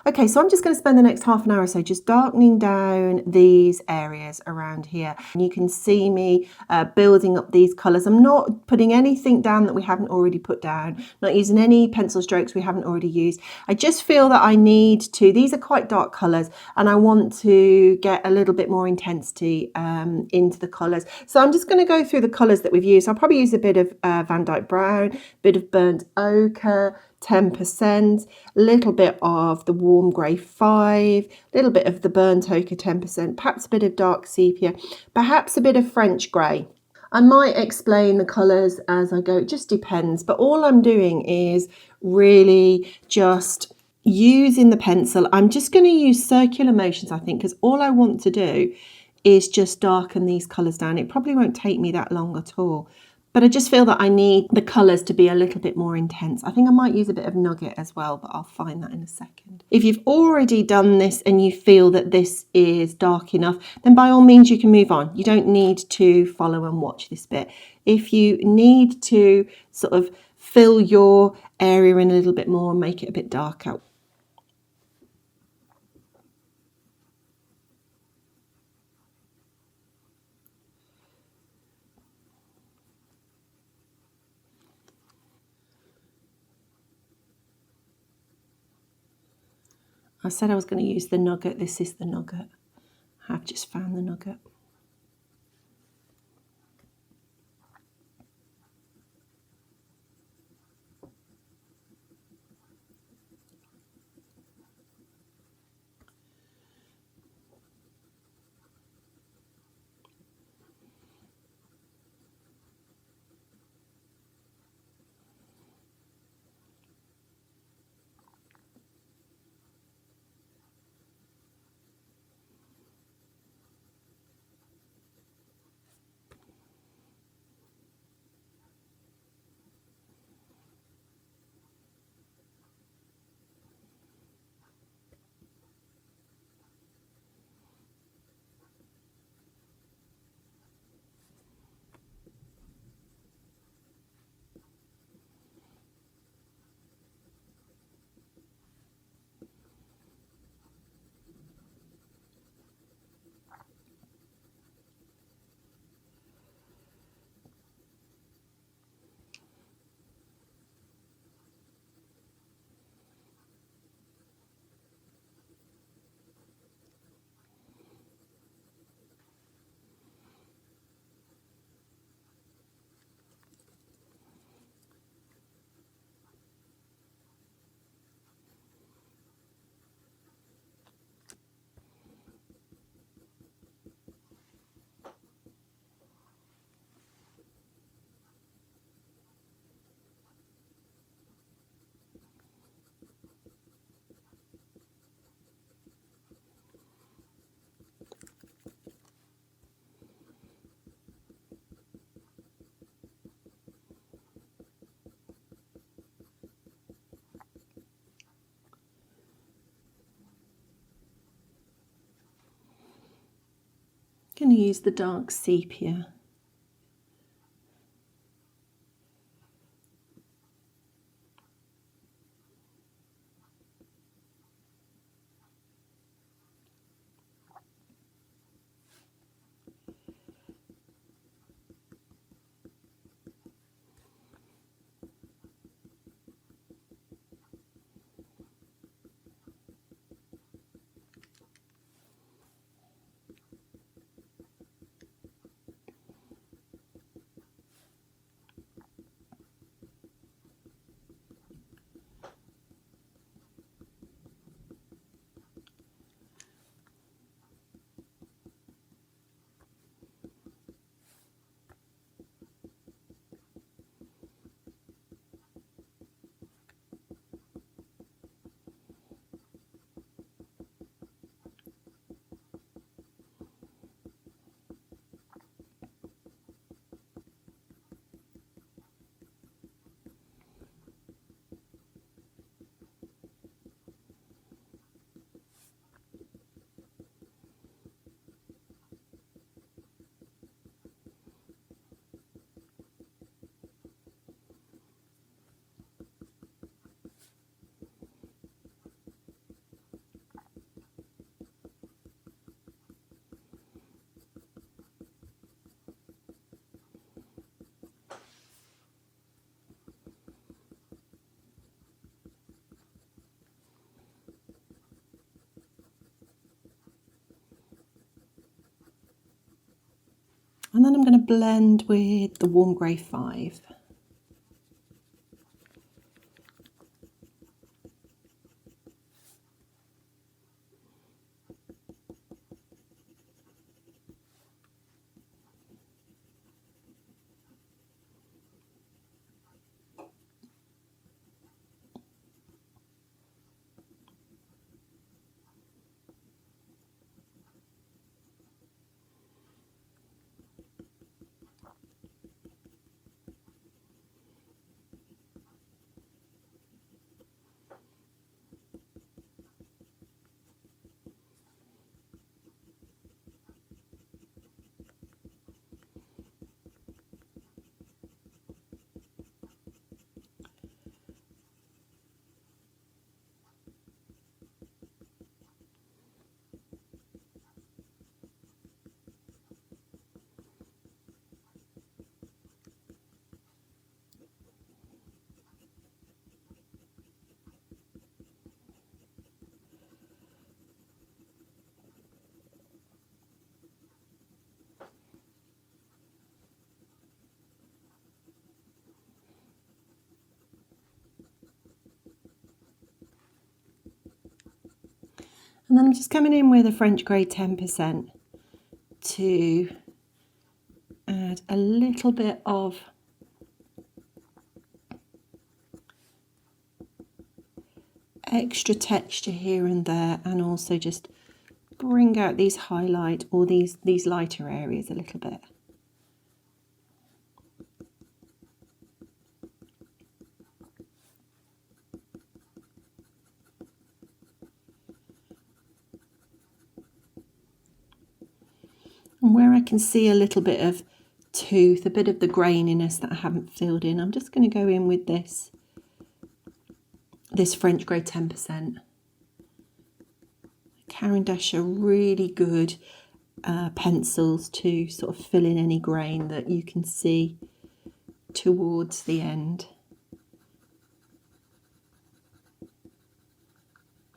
Okay, so I'm just going to spend the next half an hour or so just darkening down these areas around here. And you can see me building up these colours. I'm not putting anything down that we haven't already put down, not using any pencil strokes we haven't already used. I just feel that I need to, these are quite dark colours, and I want to get a little bit more intensity into the colours. So I'm just going to go through the colours that we've used. I'll probably use a bit of Van Dyke Brown, a bit of burnt ochre, 10%, a little bit of the warm grey 5, a little bit of the burnt ochre 10%, perhaps a bit of dark sepia, perhaps a bit of French grey. I might explain the colours as I go, it just depends, but all I'm doing is really just using the pencil. I'm just going to use circular motions, I think, because all I want to do is just darken these colours down. It probably won't take me that long at all. But I just feel that I need the colours to be a little bit more intense. I think I might use a bit of nugget as well, but I'll find that in a second. If you've already done this and you feel that this is dark enough, then by all means you can move on. You don't need to follow and watch this bit. If you need to sort of fill your area in a little bit more and make it a bit darker, I said I was going to use the nugget. This is the nugget. I've just found the nugget. I'm going to use the dark sepia. And then I'm going to blend with the warm grey 5. And then I'm just coming in with a French grey 10% to add a little bit of extra texture here and there, and also just bring out these highlight or these lighter areas a little bit. And where I can see a little bit of tooth, a bit of the graininess that I haven't filled in, I'm just going to go in with this French grey 10%. Caran are really good pencils to sort of fill in any grain that you can see towards the end.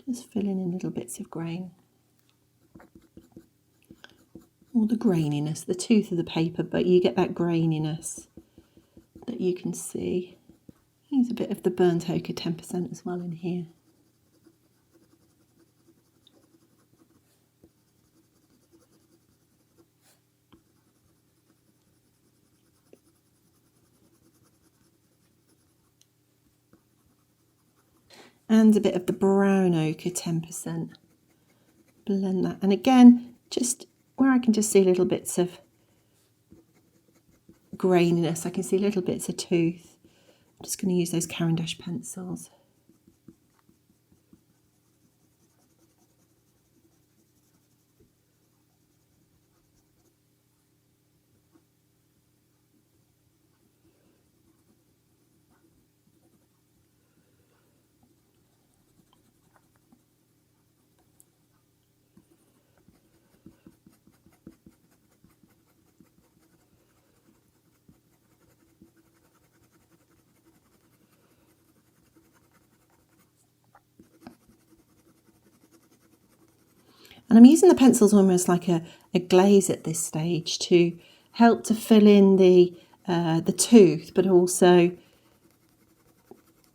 Just filling in little bits of grain. All the graininess, the tooth of the paper, but you get that graininess that you can see. Use a bit of the burnt ochre 10% as well in here. And a bit of the brown ochre 10%. Blend that. And again, just where I can just see little bits of graininess, I can see little bits of tooth. I'm just going to use those Caran pencils. And I'm using the pencils almost like a glaze at this stage to help to fill in the tooth, but also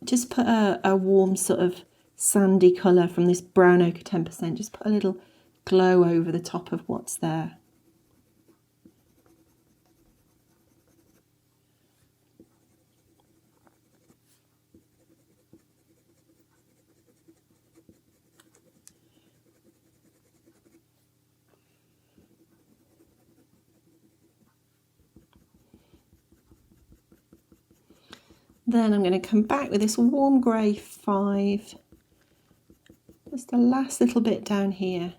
just put a warm sort of sandy colour from this brown ochre 10%. Just put a little glow over the top of what's there. Then I'm going to come back with this warm grey 5, just the last little bit down here.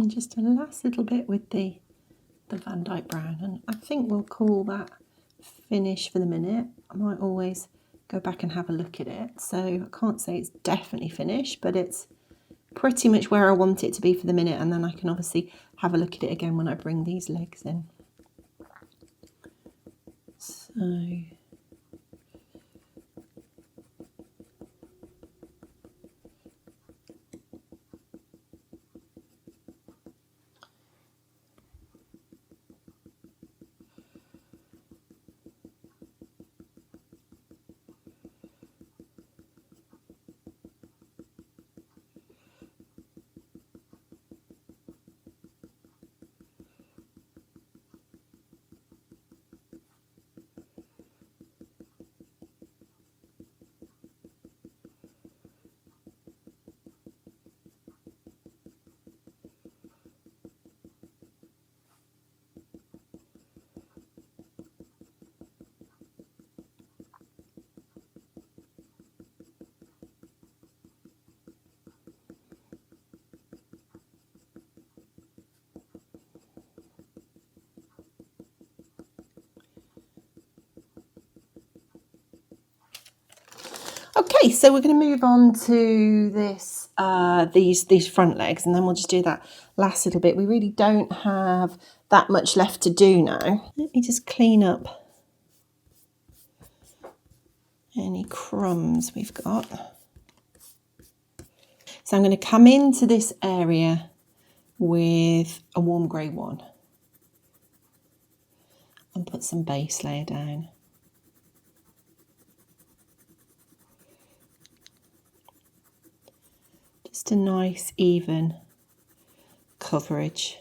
And just a last little bit with the Van Dyke brown, and I think we'll call that finish for the minute. I might always go back and have a look at it, so I can't say it's definitely finished, but it's pretty much where I want it to be for the minute, and then I can obviously have a look at it again when I bring these legs in. So okay, so we're going to move on to this, these front legs, and then we'll just do that last little bit. We really don't have that much left to do now. Let me just clean up any crumbs we've got. So I'm going to come into this area with a warm grey one and put some base layer down. Just a nice even coverage.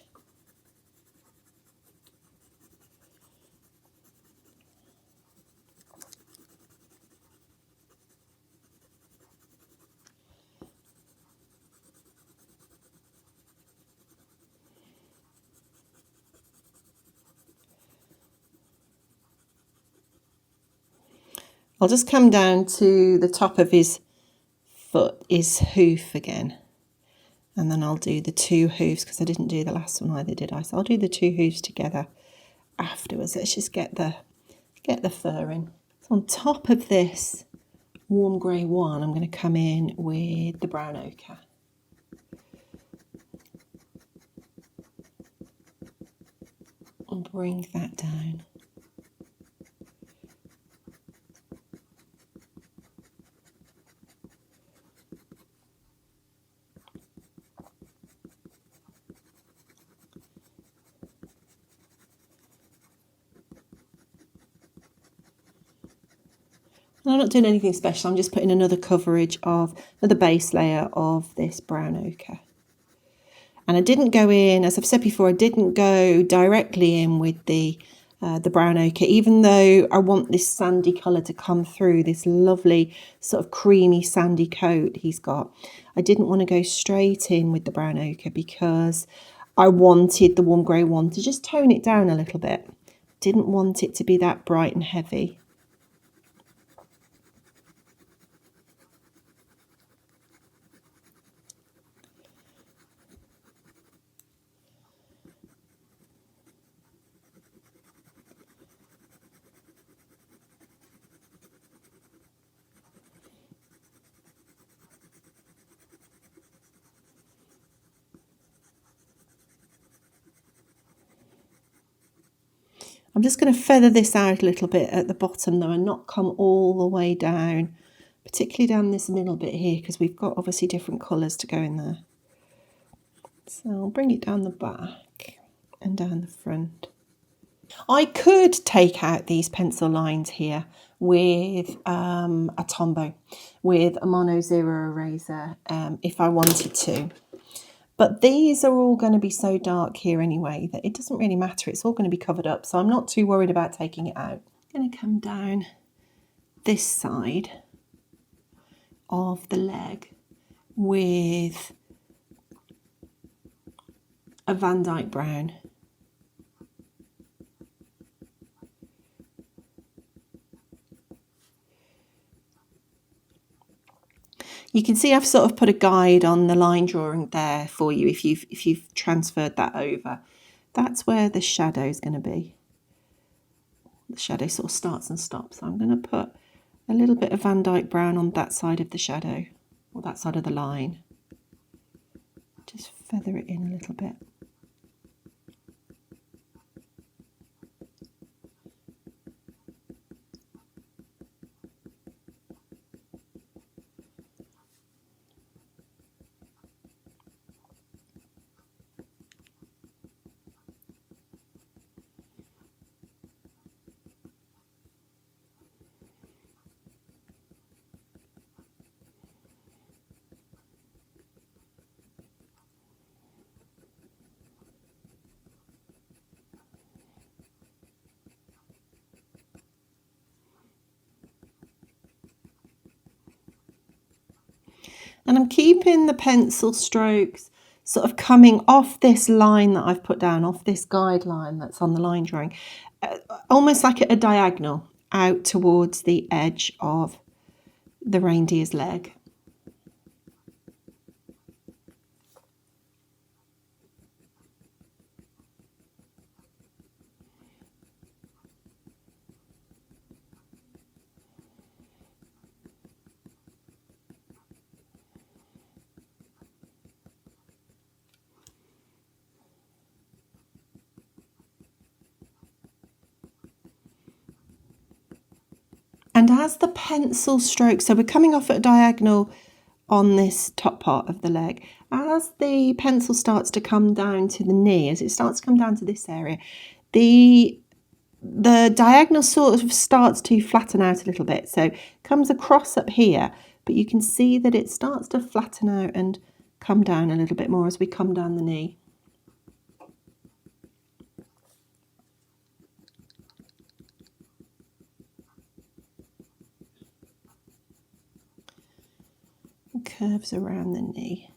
I'll just come down to the top of his foot, his hoof again. And then I'll do the two hooves, because I didn't do the last one either, did I? So I'll do the two hooves together afterwards. Let's just get the fur in. So on top of this warm grey one, I'm going to come in with the brown ochre. And bring that down. I'm not doing anything special, I'm just putting another coverage of another base layer of this brown ochre. And I didn't go in, as I've said before, I didn't go directly in with the brown ochre, even though I want this sandy colour to come through, this lovely sort of creamy sandy coat he's got. I didn't want to go straight in with the brown ochre because I wanted the warm grey one to just tone it down a little bit. Didn't want it to be that bright and heavy. I'm just going to feather this out a little bit at the bottom though and not come all the way down, particularly down this middle bit here, because we've got obviously different colours to go in there. So I'll bring it down the back and down the front. I could take out these pencil lines here with a Tombow, with a Mono Zero eraser if I wanted to. But these are all going to be so dark here anyway that it doesn't really matter. It's all going to be covered up. So I'm not too worried about taking it out. I'm going to come down this side of the leg with a Van Dyke brown. You can see I've sort of put a guide on the line drawing there for you if you've transferred that over. That's where the shadow is going to be. The shadow sort of starts and stops. So I'm going to put a little bit of Van Dyke brown on that side of the shadow, or that side of the line. Just feather it in a little bit. And I'm keeping the pencil strokes sort of coming off this line that I've put down, off this guideline that's on the line drawing, almost like at a diagonal out towards the edge of the reindeer's leg. And as the pencil stroke, so we're coming off at a diagonal on this top part of the leg, as the pencil starts to come down to the knee, as it starts to come down to this area, the diagonal sort of starts to flatten out a little bit. So it comes across up here, but you can see that it starts to flatten out and come down a little bit more as we come down the knee. Curves around the knee.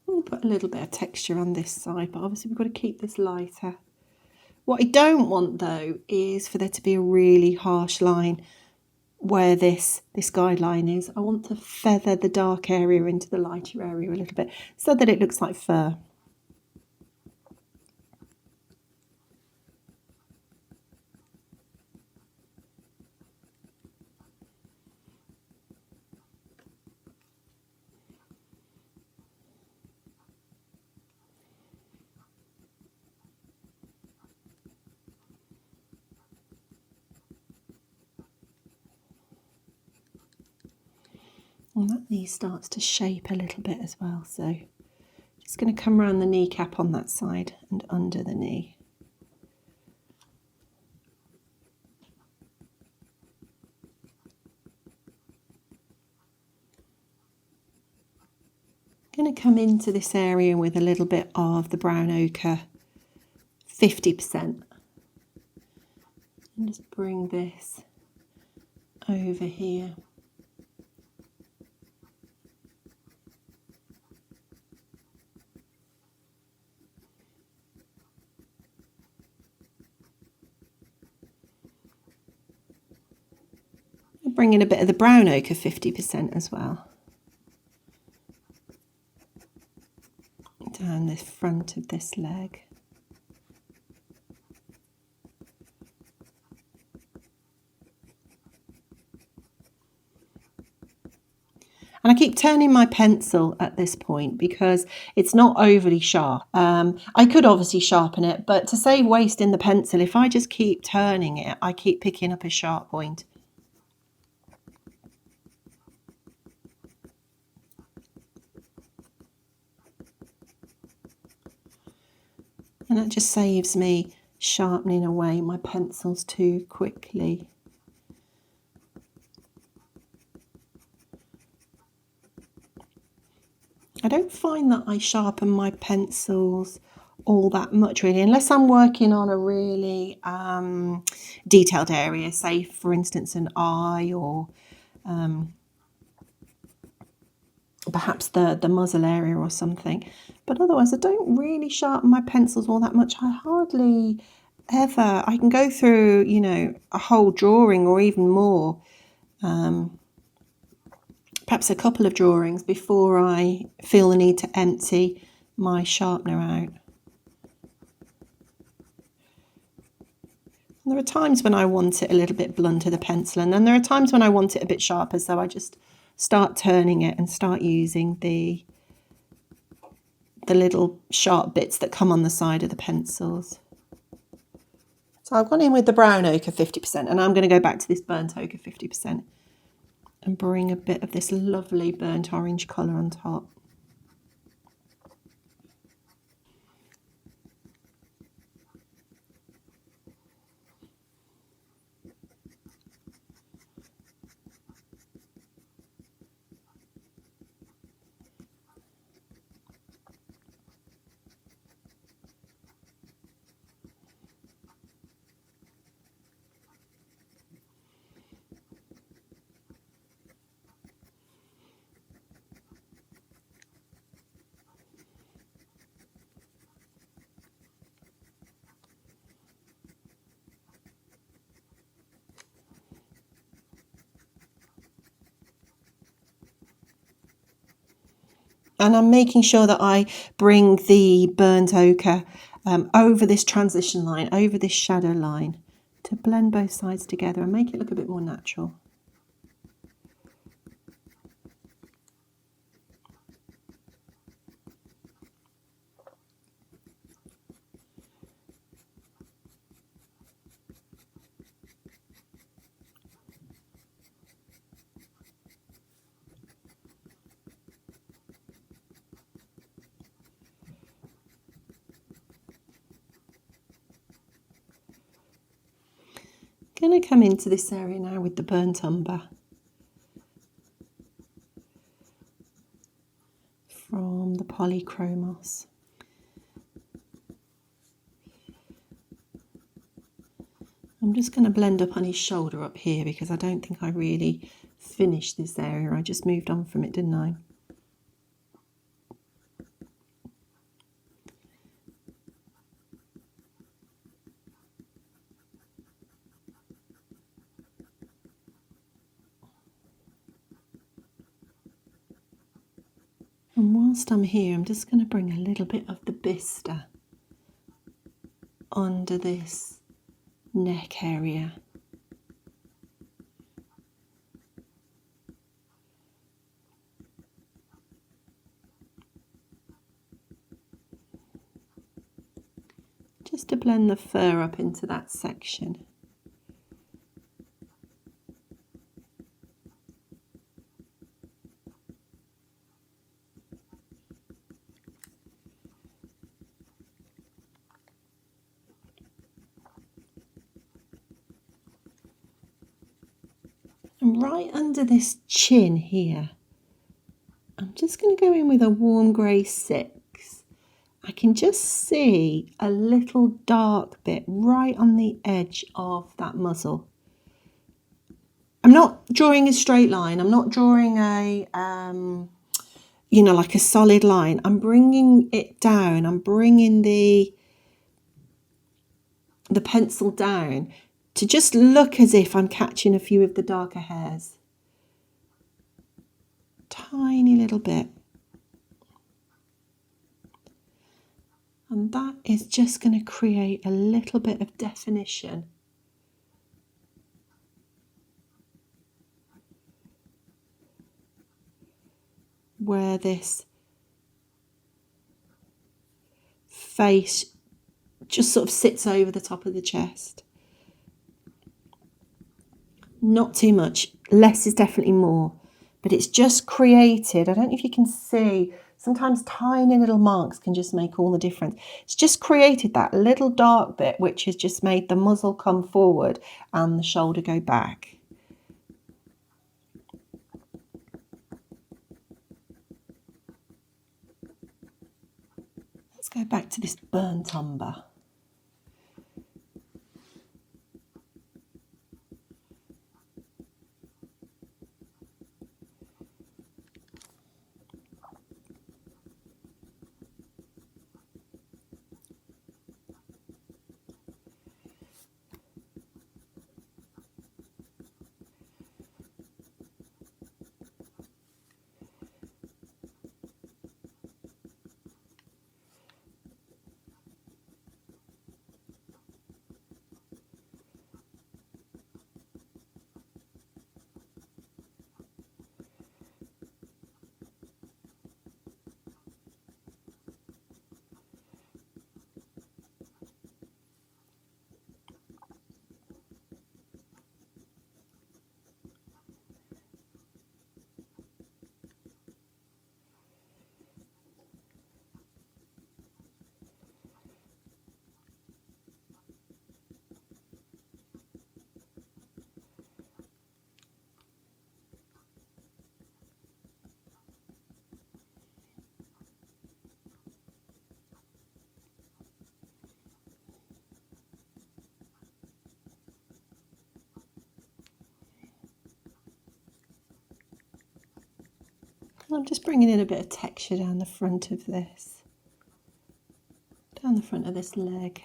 We'll put a little bit of texture on this side, but obviously we've got to keep this lighter. What I don't want though is for there to be a really harsh line where this guideline is. I want to feather the dark area into the lighter area a little bit so that it looks like fur. And that knee starts to shape a little bit as well, so just going to come around the kneecap on that side and under the knee. Going to come into this area with a little bit of the brown ochre, 50%. And just bring this over here. Bring in a bit of the brown ochre, 50% as well. Down the front of this leg. And I keep turning my pencil at this point because it's not overly sharp. I could obviously sharpen it, but to save waste in the pencil, if I just keep turning it, I keep picking up a sharp point. And that just saves me sharpening away my pencils too quickly. I don't find that I sharpen my pencils all that much really, unless I'm working on a really detailed area, say for instance an eye, or perhaps the muzzle area or something. But otherwise I don't really sharpen my pencils all that much. I hardly ever, I can go through, you know, a whole drawing or even more, perhaps a couple of drawings before I feel the need to empty my sharpener out. And there are times when I want it a little bit blunter, the pencil, and then there are times when I want it a bit sharper, so I just start turning it and start using the little sharp bits that come on the side of the pencils. So I've gone in with the brown ochre 50%, and I'm going to go back to this burnt ochre 50% and bring a bit of this lovely burnt orange colour on top. And I'm making sure that I bring the burnt ochre over this transition line, over this shadow line, to blend both sides together and make it look a bit more natural. I'm going to come into this area now with the burnt umber from the Polychromos. I'm just going to blend up on his shoulder up here because I don't think I really finished this area. I just moved on from it, didn't I? And whilst I'm here, I'm just going to bring a little bit of the bister under this neck area. Just to blend the fur up into that section. And right under this chin here, I'm just going to go in with a warm grey 6. I can just see a little dark bit right on the edge of that muzzle. I'm not drawing a straight line. I'm not drawing a, you know, like a solid line. I'm bringing it down. I'm bringing the pencil down to just look as if I'm catching a few of the darker hairs. Tiny little bit. And that is just going to create a little bit of definition. Where this face just sort of sits over the top of the chest. Not too much, less is definitely more, but it's just created, I don't know if you can see Sometimes tiny little marks can just make all the difference. It's just created that little dark bit, which has just made the muzzle come forward and the shoulder go back. Let's go back to this burnt umber. I'm just bringing in a bit of texture down the front of this, down the front of this leg.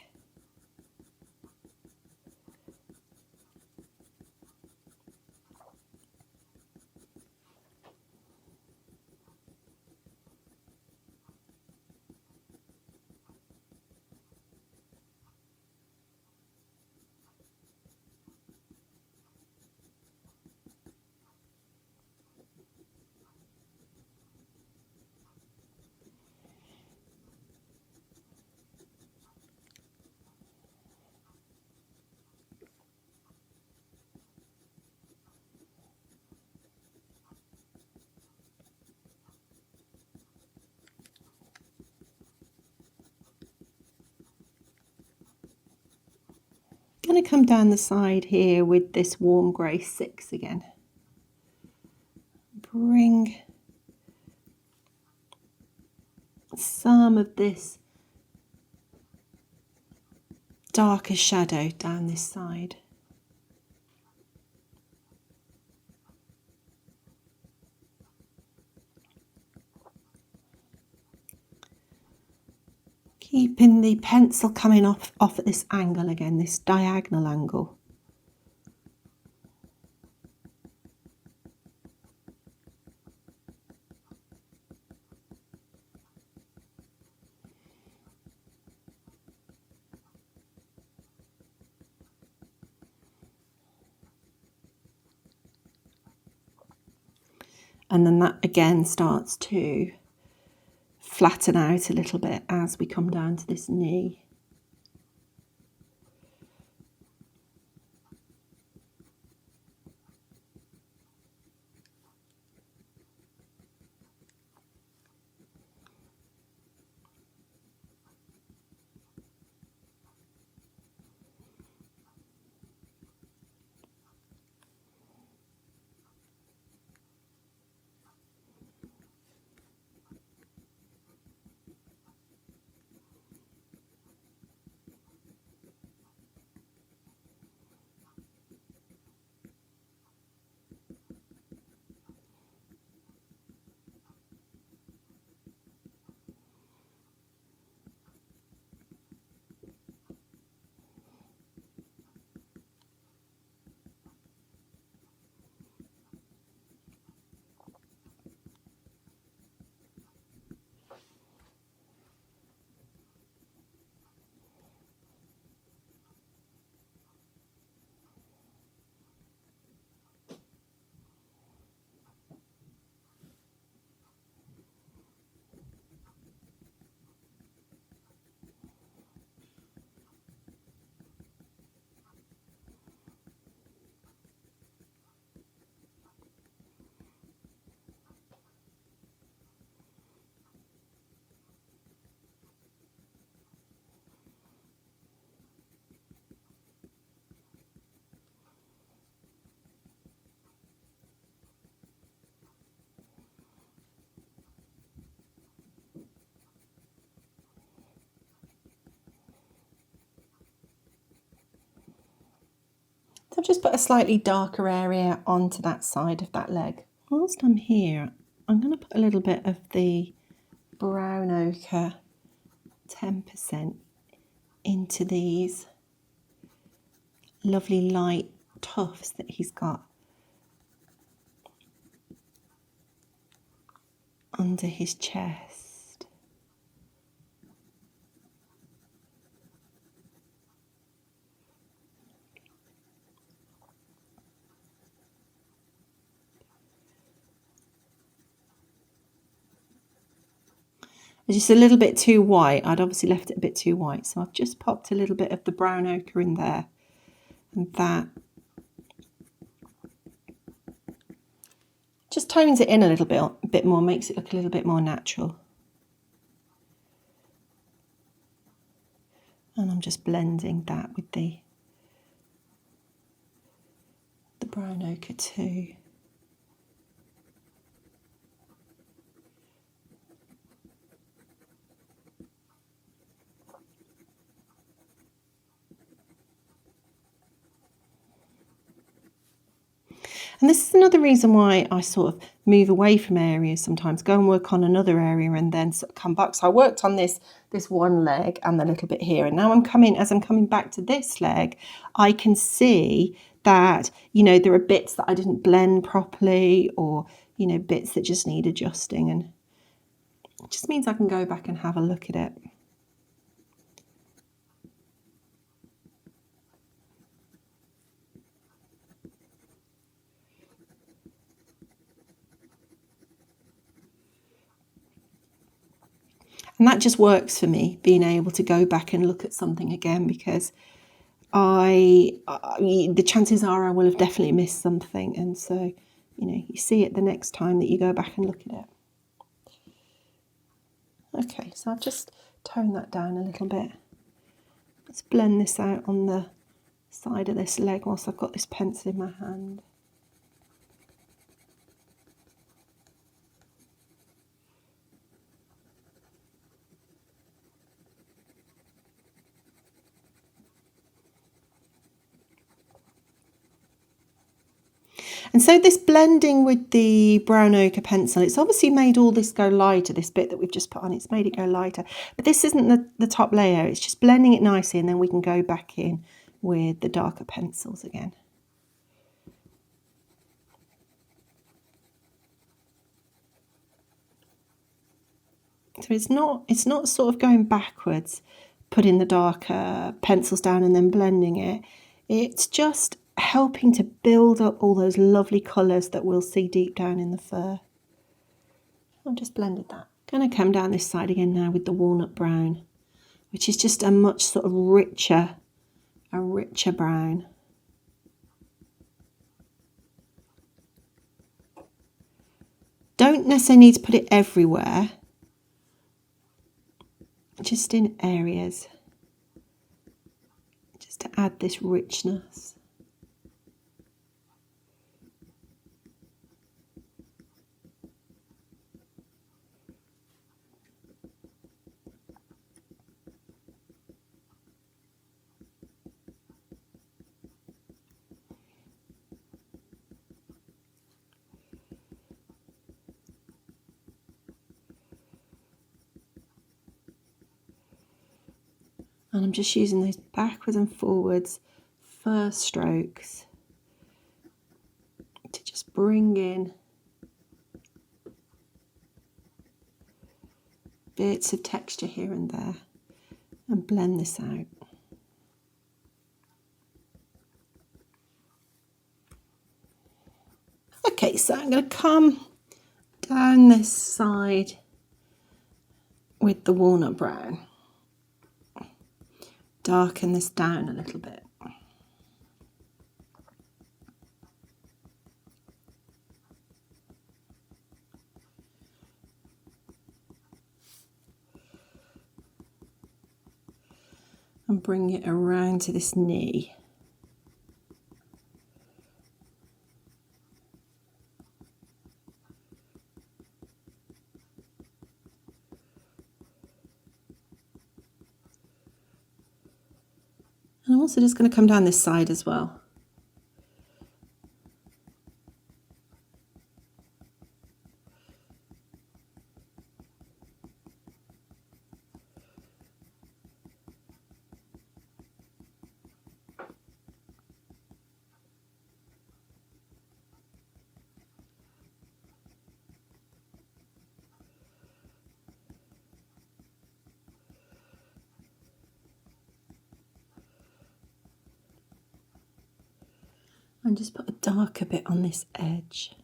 I'm going to come down the side here with this warm grey 6 again. Bring some of this darker shadow down this side. Keeping the pencil coming off at this angle again, this diagonal angle. And then that again starts to flatten out a little bit as we come down to this knee. So I've just put a slightly darker area onto that side of that leg. Whilst I'm here, I'm going to put a little bit of the brown ochre 10% into these lovely light tufts that he's got under his chest. It's just a little bit too white. I'd obviously left it a bit too white, so I've just popped a little bit of the brown ochre in there, and that just tones it in a little bit more, makes it look a little bit more natural. And I'm just blending that with the brown ochre too. And this is another reason why I sort of move away from areas sometimes, go and work on another area and then sort of come back. So I worked on this one leg and the little bit here, and now as I'm coming back to this leg, I can see that, you know, there are bits that I didn't blend properly, or, you know, bits that just need adjusting, and it just means I can go back and have a look at it. And that just works for me, being able to go back and look at something again, because the chances are I will have definitely missed something. And so, you know, you see it the next time that you go back and look at it. Okay, so I've just toned that down a little bit. Let's blend this out on the side of this leg whilst I've got this pencil in my hand. And so this blending with the brown ochre pencil, it's obviously made all this go lighter, this bit that we've just put on, it's made it go lighter. But this isn't the top layer, it's just blending it nicely, and then we can go back in with the darker pencils again. So it's not sort of going backwards, putting the darker pencils down and then blending it. It's just helping to build up all those lovely colours that we'll see deep down in the fur. I've just blended that. Going to come down this side again now with the walnut brown, which is just a much sort of richer brown. Don't necessarily need to put it everywhere, just in areas, just to add this richness. And I'm just using those backwards and forwards first strokes to just bring in bits of texture here and there and blend this out. Okay, so I'm going to come down this side with the walnut brown. Darken this down a little bit. And bring it around to this knee. And I'm also just going to come down this side as well. And just put a darker bit on this edge.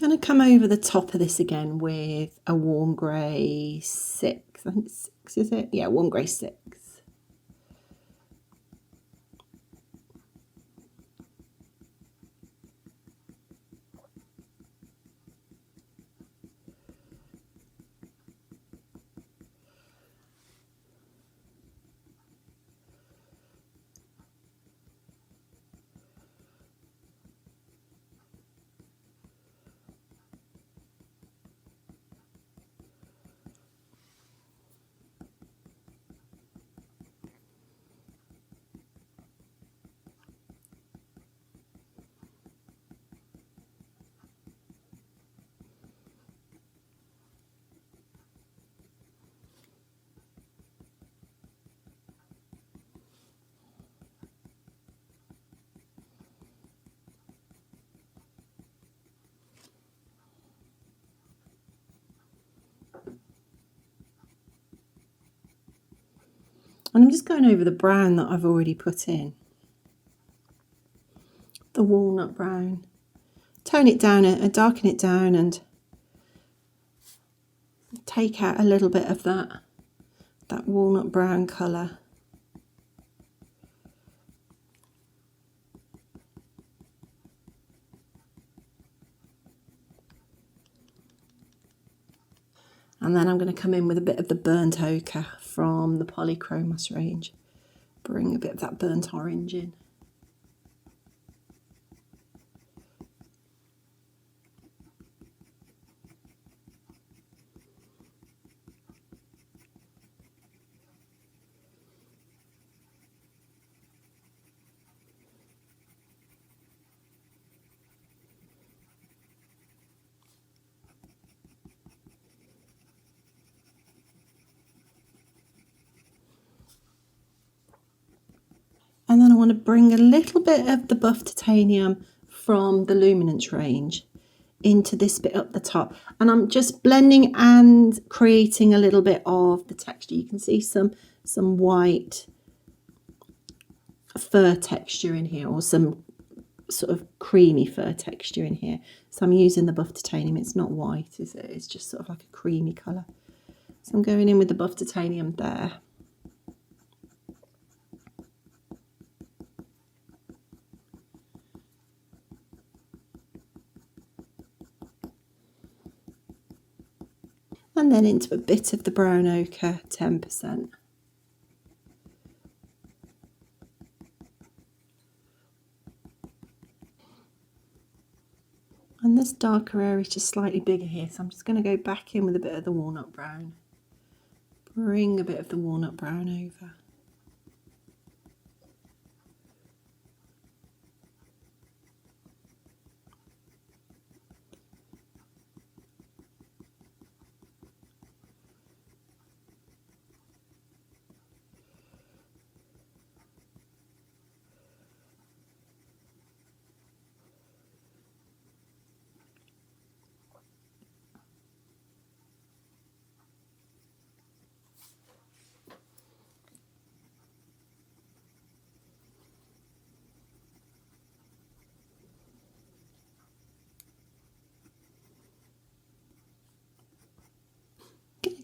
Going to come over the top of this again with a warm grey 6. I think it's 6, is it? Yeah, warm grey 6. And I'm just going over the brown that I've already put in. The walnut brown. Tone it down and darken it down and take out a little bit of that walnut brown colour. And then I'm going to come in with a bit of the burnt ochre from the Polychromos range. Bring a bit of that burnt orange in. And then I want to bring a little bit of the buff titanium from the Luminance range into this bit up the top. And I'm just blending and creating a little bit of the texture. You can see some white fur texture in here, or some sort of creamy fur texture in here. So I'm using the buff titanium. It's not white, is it? It's just sort of like a creamy colour. So I'm going in with the buff titanium there. And then into a bit of the brown ochre, 10%. And this darker area is just slightly bigger here, so I'm just going to go back in with a bit of the walnut brown. Bring a bit of the walnut brown over.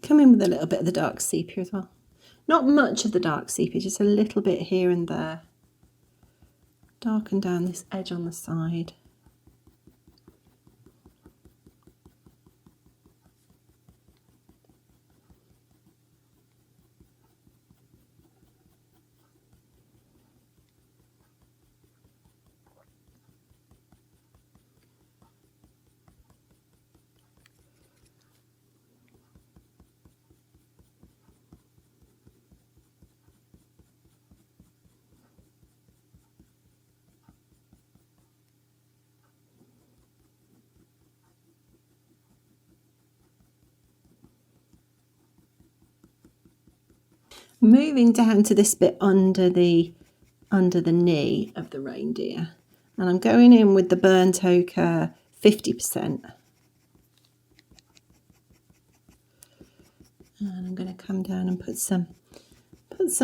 Come in with a little bit of the dark sepia as well. Not much of the dark sepia, just a little bit here and there. Darken down this edge on the side. Moving down to this bit under the knee of the reindeer, and I'm going in with the burnt ochre 50%. And I'm going to come down and put some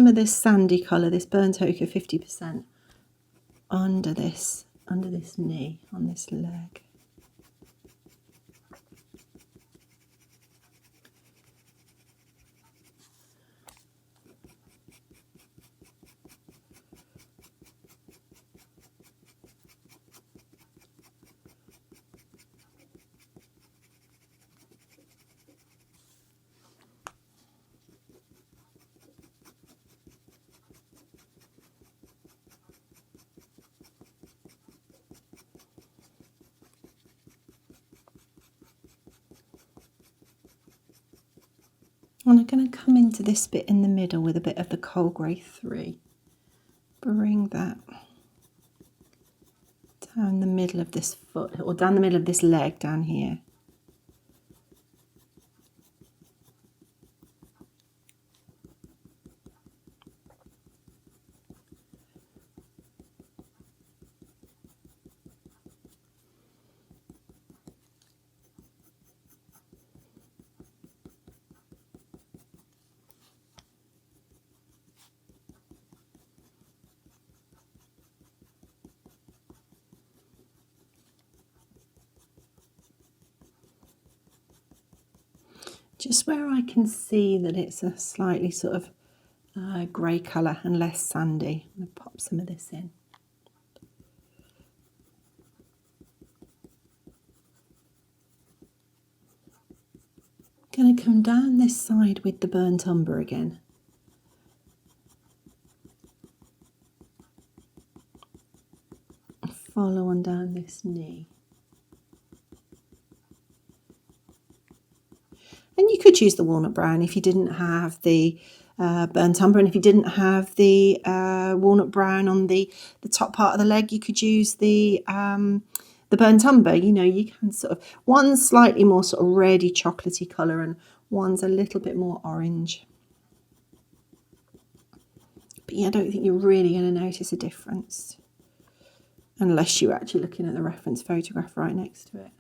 of this sandy colour, this burnt ochre 50%, under this knee, on this leg. And I'm going to come into this bit in the middle with a bit of the coal grey 3. Bring that down the middle of this foot, or down the middle of this leg down here. Just where I can see that it's a slightly sort of grey colour and less sandy. I'm going to pop some of this in. Going to come down this side with the burnt umber again. Follow on down this knee. And you could use the walnut brown if you didn't have the burnt umber, and if you didn't have the walnut brown on the top part of the leg, you could use the burnt umber. You know, you can sort of, one's slightly more sort of reddy chocolatey colour and one's a little bit more orange. But yeah, I don't think you're really going to notice a difference unless you're actually looking at the reference photograph right next to it.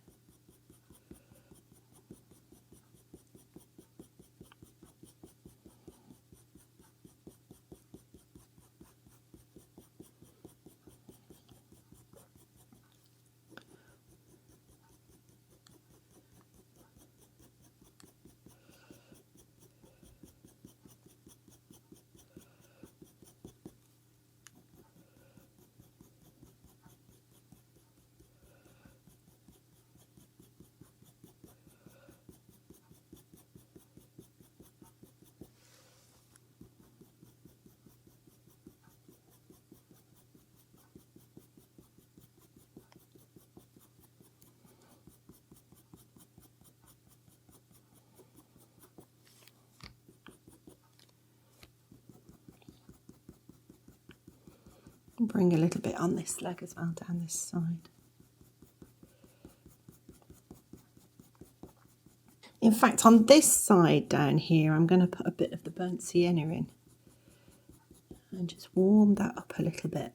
Bring a little bit on this leg as well, down this side. In fact, on this side down here, I'm going to put a bit of the burnt sienna in and just warm that up a little bit.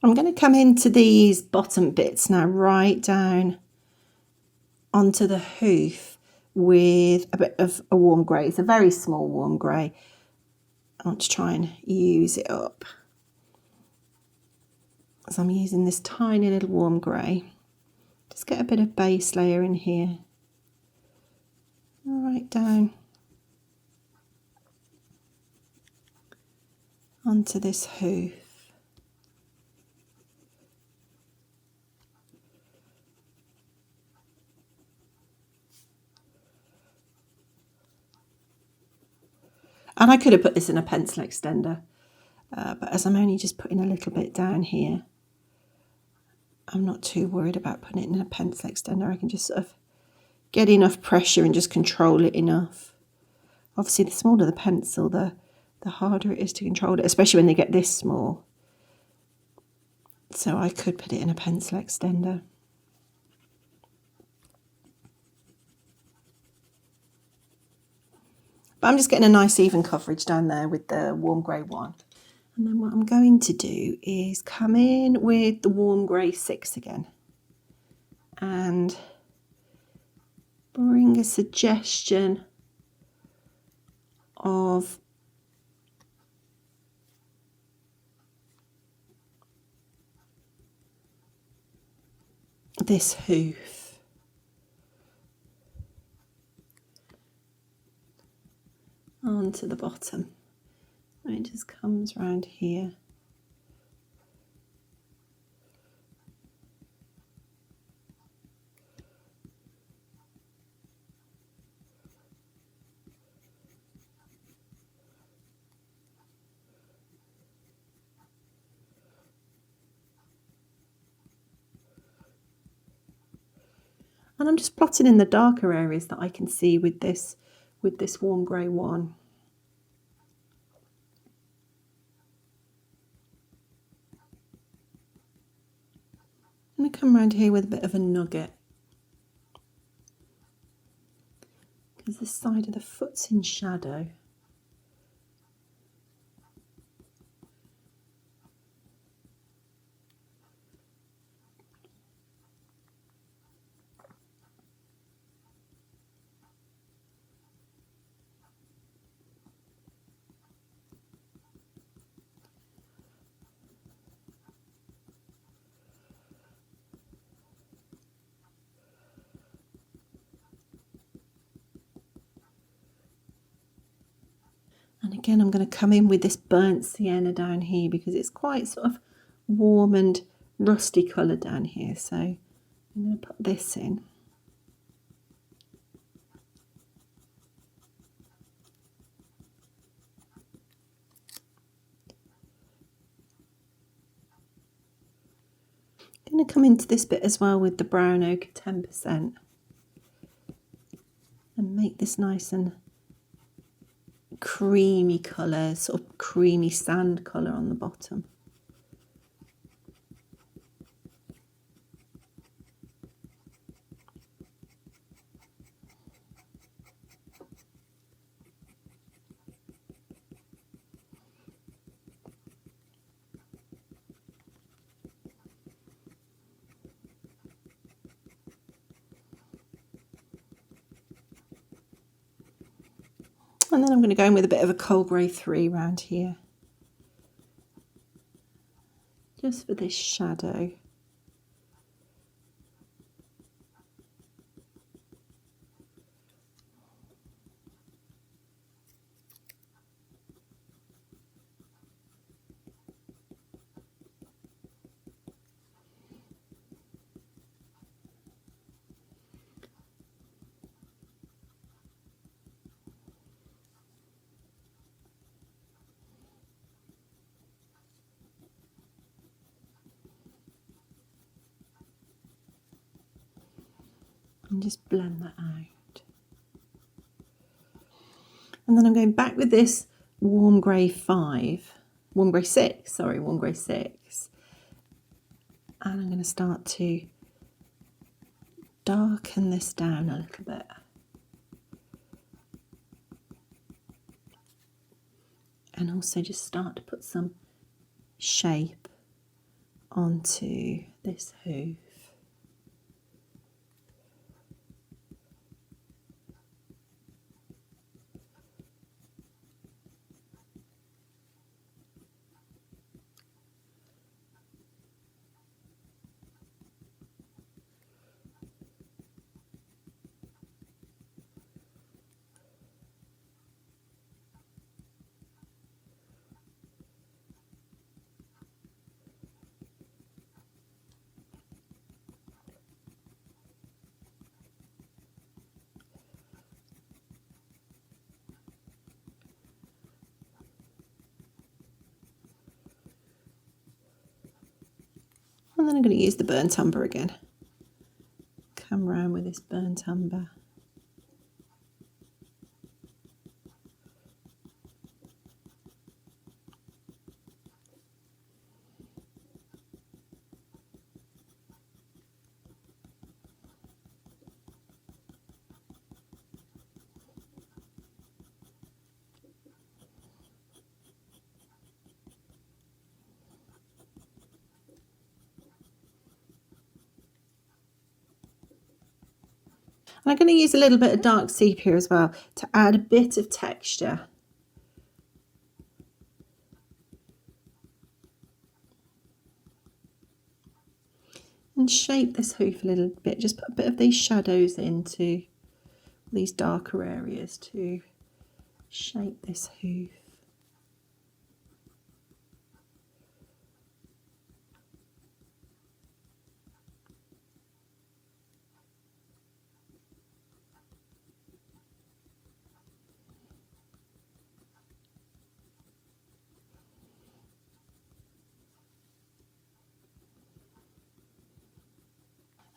I'm going to come into these bottom bits now, right down onto the hoof with a bit of a warm grey. It's a very small warm grey. I want to try and use it up. So I'm using this tiny little warm grey. Just get a bit of base layer in here. Right down onto this hoof. And I could have put this in a pencil extender, but as I'm only just putting a little bit down here, I'm not too worried about putting it in a pencil extender. I can just sort of get enough pressure and just control it enough. Obviously, the smaller the pencil, the harder it is to control it, especially when they get this small. So I could put it in a pencil extender. But I'm just getting a nice even coverage down there with the warm grey one. And then what I'm going to do is come in with the warm grey 6 again and bring a suggestion of this hoof. Onto the bottom. It just comes round here. And I'm just plotting in the darker areas that I can see with this warm grey one. I'm going to come around here with a bit of a nugget, because this side of the foot's in shadow. And again, I'm going to come in with this burnt sienna down here because it's quite sort of warm and rusty colour down here. So I'm going to put this in. I'm going to come into this bit as well with the brown ochre 10% and make this nice and creamy colour, sort of creamy sand colour on the bottom. And then I'm going to go in with a bit of a coal grey 3 round here, just for this shadow. And just blend that out. And then I'm going back with this warm grey 6. And I'm going to start to darken this down a little bit. And also just start to put some shape onto this hoof. And then I'm going to use the burnt umber again. Come round with this burnt umber. And I'm going to use a little bit of dark sepia as well to add a bit of texture. And shape this hoof a little bit. Just put a bit of these shadows into these darker areas to shape this hoof.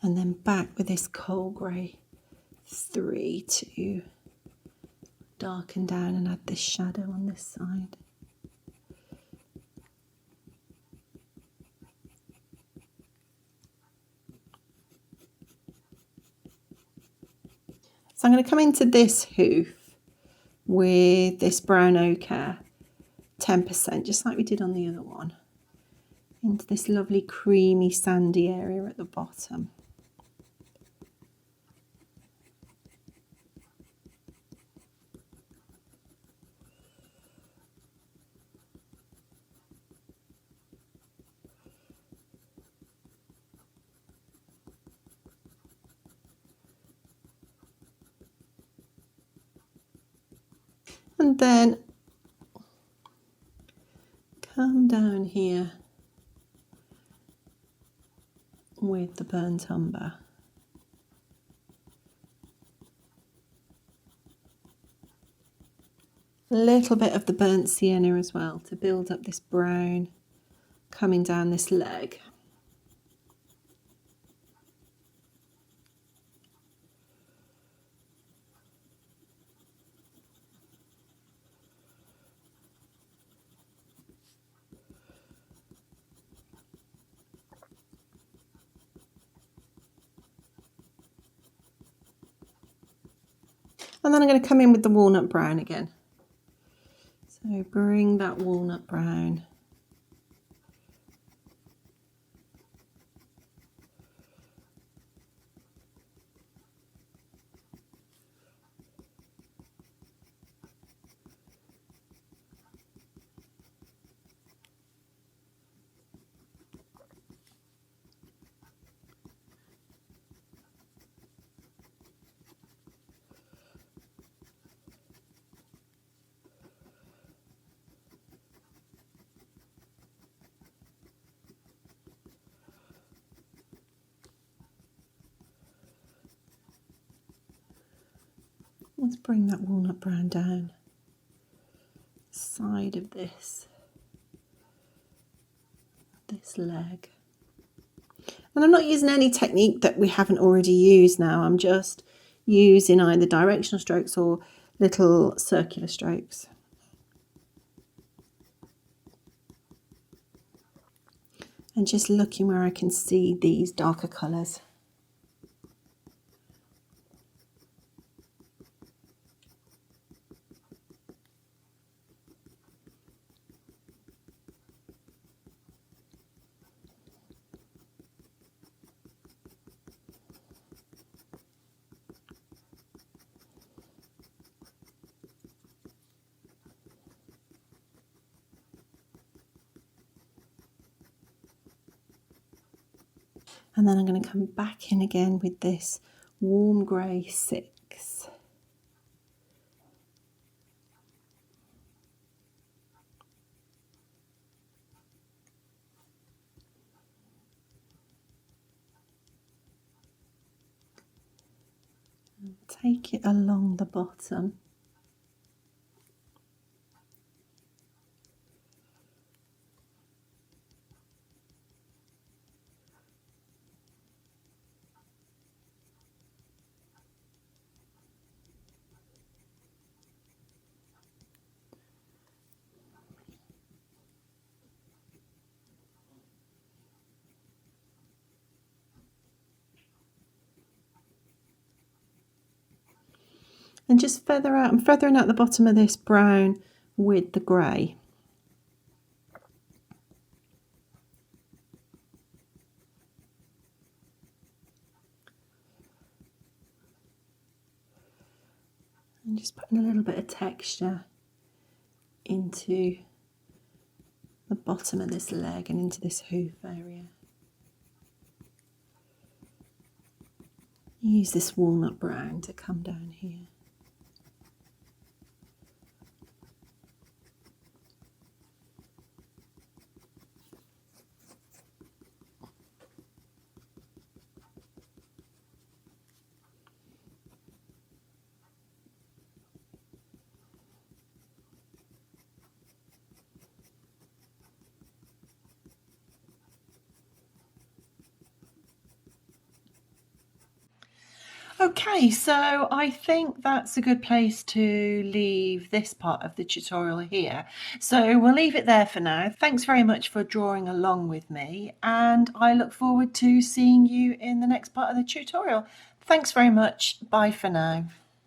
And then back with this coal grey 3 to darken down and add this shadow on this side. So I'm going to come into this hoof with this brown ochre 10%, just like we did on the other one, into this lovely creamy sandy area at the bottom. And then come down here with the burnt umber. A little bit of the burnt sienna as well to build up this brown coming down this leg. And then I'm going to come in with the walnut brown again. So bring that walnut brown Let's bring that walnut brown down side of this leg. And I'm not using any technique that we haven't already used now. I'm just using either directional strokes or little circular strokes. And just looking where I can see these darker colours. And then I'm going to come back in again with this warm grey 6. And take it along the bottom. And just feather out, I'm feathering out the bottom of this brown with the grey. And just putting a little bit of texture into the bottom of this leg and into this hoof area. Use this walnut brown to come down here. Okay, so I think that's a good place to leave this part of the tutorial here. So we'll leave it there for now. Thanks very much for drawing along with me, and I look forward to seeing you in the next part of the tutorial. Thanks very much. Bye for now.